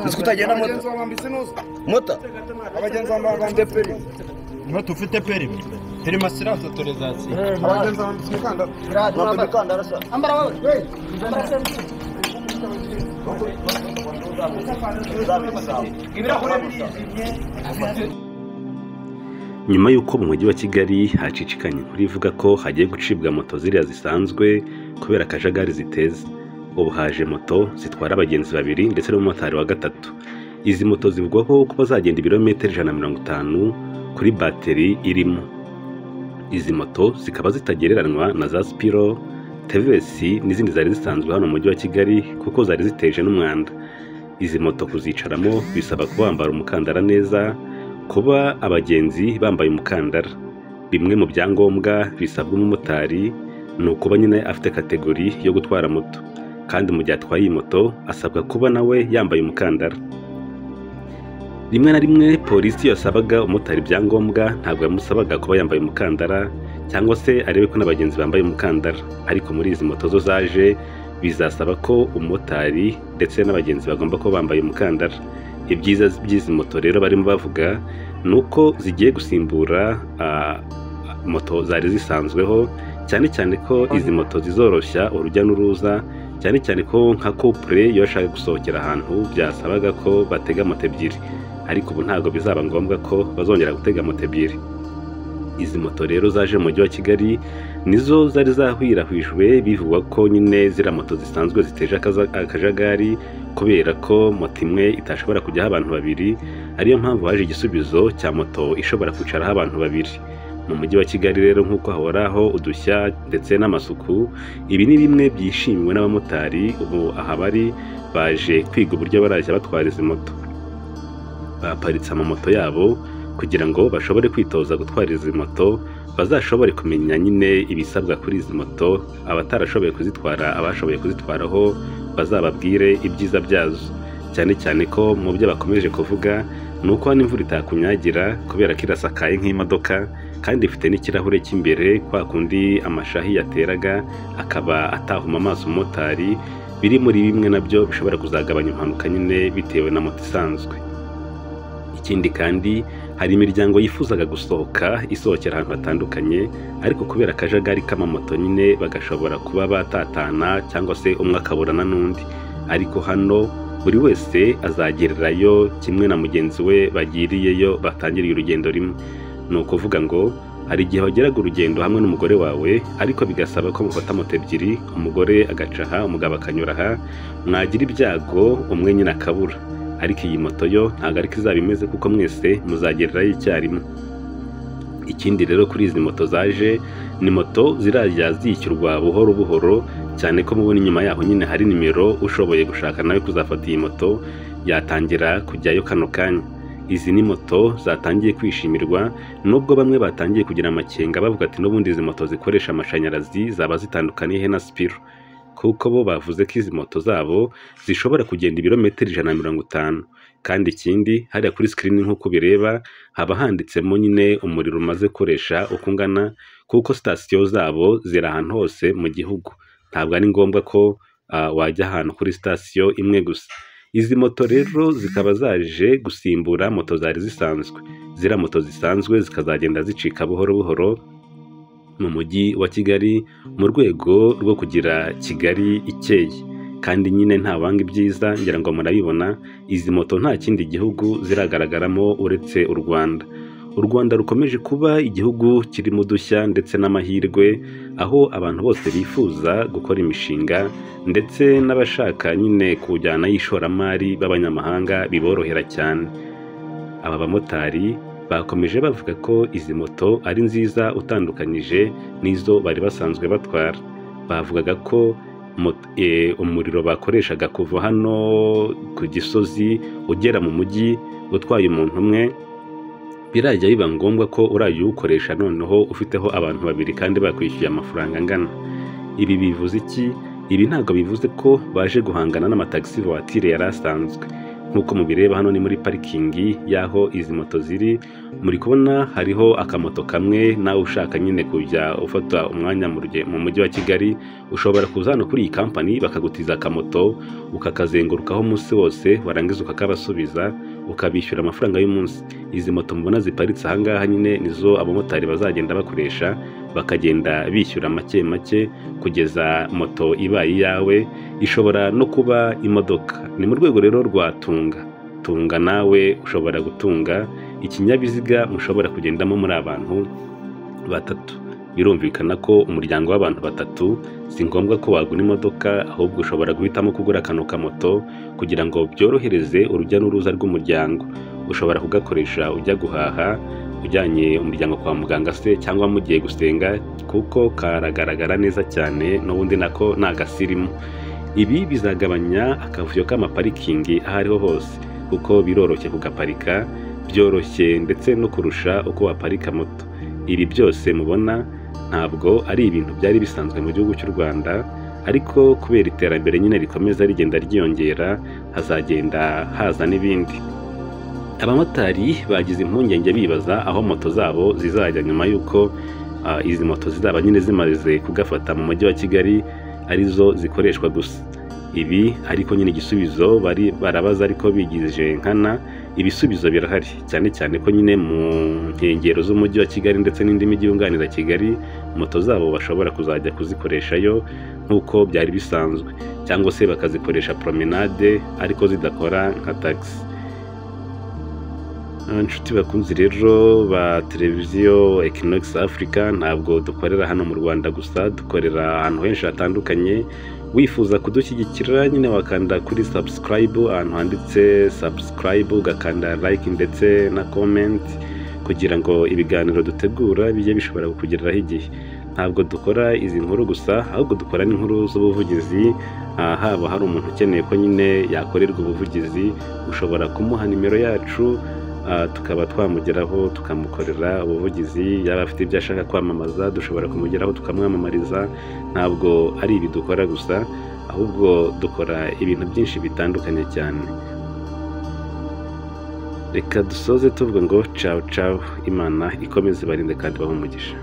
Iskutagenda moto abagenzi bambande peri moto ufite peri turi masira autorisation abagenzi bambise mukanda ambara wowe nyuma y'uko mu mujyi wa Kigali hacicikanye inkuru ivuga ko hagiye gucibwa moto ziriya zisanzwe kubera akajagari ziteza, ubu haje moto zitwara abagenzi babiri ndetse n'umumotari wa gatatu. Izi moto zivugwaho ko bazagenda ibirometero 150 kuri bateri irimo. Izi moto zikaba zitagereranywa na za Spiro, TVS n'izindi zari zisanzwe hano mu mujyi wa Kigali kuko zari ziteje n'umwanda. Izi moto kuzicaramo bisaba kubambara umukandara neza, kuba abagenzi bambaye umukandara. Bimwe mu byangombwa bisabwa umumotari ni ukuba nyine afite kategori yo gutwara moto, kandi mu gihe atwaye iyi moto asabwa kuba nawe yambaye umukandara. Rimwe na rimwe polisi yasabaga umumotari ibyangombwa ntabwo yamusabaga kuba yambaye umukandara cyangwa se arebe ko n'abagenzi bambaye umukandara, ariko muri izi moto zo zaje bizasaba ko umumotari ndetse n'abagenzi bagomba kuba bambaye umukandara. Ibyiza by'izi moto rero barimo bavuga ni uko zigiye gusimbura moto zari zisanzweho, cyane cyane ko izi moto zizoroshya urujya n'uruza, cyane cyane ko nka couple iyo bashaka gusohokera ahantu byasabaga ko batega moto ebyiri, ariko ubu ntabwo bizaba ngombwa ko bazongera gutega moto ebyiri. Izi moto rero zaje mu mujyi wa Kigali nizo zari zahwirahwijwe bivugwa ko nyine zira moto zisanzwe ziteje akajagari kubera ko moto imwe itashobora kujyaho abantu babiri, ariyo mpamvu haje igisubizo cya moto ishobora kwicaraho abantu babiri. Mu mujyi wa Kigali rero nk'uko hahoraho udushya ndetse n'amasuku, ibi ni bimwe byishimiwe n'abamotari. Ubu aha bari baje kwiga uburyo barajya batwara izi moto. Baparitse amamoto yabo kugira ngo bashobore kwitoza gutwara izi moto, bazashobore kumenya nyine ibisabwa kuri izi moto, abatarashoboye kuzitwara abashoboye kuzitwaraho bazababwire ibyiza byazo, cyane cyane ko mu byo bakomeje kuvuga ni uko hano imvura itakunyagira kubera ko irasakaye nk'imodoka, kandi ifite n'ikirahure cy'imbere kwa kundi amashahi yateraga akaba atahuma amaso umumotari. Biri muri bimwe nabyo bishobora kuzagabanya impanuka nyine bitewe na moto isanzwe. Ikindi kandi hari imiryango yifuzaga gusohoka isohokera ahantu hatandukanye, ariko kubera akajagari k'amamoto nyine bagashobora kuba batatana cyangwa se umwe akaburana n'undi, ariko hano buri wese azagererayo kimwe na mugenzi we bagiriyeyo batangiriye urugendo rimwe. Ni ukuvuga ngo hari igihe wageraga urugendo hamwe n'umugore wawe, ariko bigasaba ko mufata moto ebyiri, umugore agaca aha umugabo akanyura aha, mwagira ibyago umwe nyine akabura. Ariko iyi moto yo ntabwo ariko izaba imeze kuko mwese muzagererayo icyarimwe. Ikindi rero kuri izi moto zaje ni moto zirajya zishyurwa buhoro buhoro, cyane ko mubona inyuma yaho nyine hari nimero ushoboye gushaka nawe kuzafata iyi moto yatangira kujyayo kano kanya. Izi ni moto zatangiye kwishimirwa, nubwo bamwe batangiye kugira amakenga bavuga ati n'ubundi izi moto zikoresha amashanyarazi zaba zitandukaniye na Spiro, kuko bo bavuze ko izi moto zabo zishobora kugenda ibirometero 150, kandi ikindi hariya kuri screen nk'uko bireba haba handitsemo nyine umuriro umaze koresha uko ungana, kuko sitasiyo zabo ziri ahantu hose mu gihugu, ntabwo ari ngombwa ko wajya ahantu kuri sitasiyo imwe gusa. Izi moto rero zikaba zaje gusimbura moto zari zisanzwe. Zira moto zisanzwe zikazagenda zicika buhoro buhoro mu mujyi wa Kigali mu rwego rwo kugira Kigali ikeye, kandi nyine nta wanga ibyiza, ngira ngo murabibona izi moto nta kindi gihugu ziragaragaramo uretse u Rwanda. u Rwanda rukomeje kuba igihugu kirimo udushya ndetse n'amahirwe, aho abantu bose bifuza gukora imishinga ndetse n'abashaka nyine kujyana y'ishoramari b'abanyamahanga biborohera cyane. Aba bamotari bakomeje bavuga ko izi moto ari nziza utandukanyije n'izo bari basanzwe batwara. Bavugaga ko umuriro bakoreshaga kuva hano ku Gisozi ugera mu mujyi utwaye umuntu umwe, birajya biba ngombwa ko urajya uwukoresha noneho ufiteho abantu babiri kandi bakwishyuye amafaranga angana. Ibi bivuze iki? Ibi ntabwo bivuze ko baje guhangana n'amatagisi voiture yari asanzwe. Nk'uko mubireba hano ni muri parikingi y'aho izi moto ziri, muri kubona hariho akamoto kamwe. Nawe ushaka nyine kujya ufata umwanya mu mujyi wa Kigali, ushobora kuza hano kuri iyi kampani bakagutiza akamoto ukakazengurukaho umunsi wose, warangiza ukakabasubiza ukabishyura amafaranga y'umunsi. Izi moto mubona ziparitse ahangaha nyine nizo abamotari bazagenda bakoresha, bakagenda bishyura make make kugeza moto ibaye iyawe. Ishobora no kuba imodoka. Ni mu rwego rero rwa tunga nawe ushobora gutunga ikinyabiziga mushobora kugendamo muri abantu batatu. Birumvikana ko umuryango w'abantu batatu si ngombwa ko wagura imodoka, ahubwo ushobora guhitamo kugura kano kamoto kugira ngo byorohereze urujya n'uruza rw'umuryango. Ushobora kugakoresha ujya guhaha, ujyanye umuryango kwa muganga se, cyangwa mugiye gusenga, kuko karagaragara neza cyane, n'ubundi nako ni agasirimu. Ibi bizagabanya akavuyo k'amaparikingi aho ariho hose, kuko biroroshye kugaparika, byoroshye ndetse no kurusha uko waparika moto. Ibi byose mubona ntabwo ari ibintu byari bisanzwe mu gihugu cy'u Rwanda, ariko kubera iterambere nyine rikomeza rigenda ryiyongera, hazagenda haza n'ibindi. Abamotari bagize impungenge bibaza aho moto zabo zizajya nyuma y'uko izi moto zizaba nyine zimaze kugafata mu mujyi wa Kigali arizo zikoreshwa gusa. Ibi ariko nyine igisubizo barabaza ariko bigije nkana. Ibisubizo birahari, cyane cyane ko nyine mu nkengero z'umujyi wa Kigali ndetse n'indi mijyi yunganira Kigali, moto zabo bashobora kuzajya kuzikoreshayo nk'uko byari bisanzwe, cyangwa se bakazikoresha promenade ariko zidakora nka taxi. Inshuti bakunzi rero ba televiziyo Equinox Africa, ntabwo dukorera hano mu Rwanda gusa, dukorera ahantu henshi hatandukanye. Wifuza kudushyigikira nyine wakanda kuri subscribe, ahantu handitse subscribe ugakanda like ndetse na comment, kugira ngo ibiganiro dutegura bijye bishobora kukugeraho igihe. Ntabwo dukora izi nkuru gusa, ahubwo dukora n'inkuru z'ubuvugizi. Haba hari umuntu ukeneye ko nyine yakorerwa ubuvugizi, ushobora kumuha nimero yacu, tukaba twamugeraho tukamukorera ubuvugizi. Yaba afite ibyo ashaka kwamamaza, dushobora kumugeraho tukamwamamariza. Ntabwo ari ibi dukora gusa, ahubwo dukora ibintu byinshi bitandukanye cyane. Reka dusoze tuvuga ngo ciao ciao, Imana ikomeze ibarinde kandi ibahe umugisha.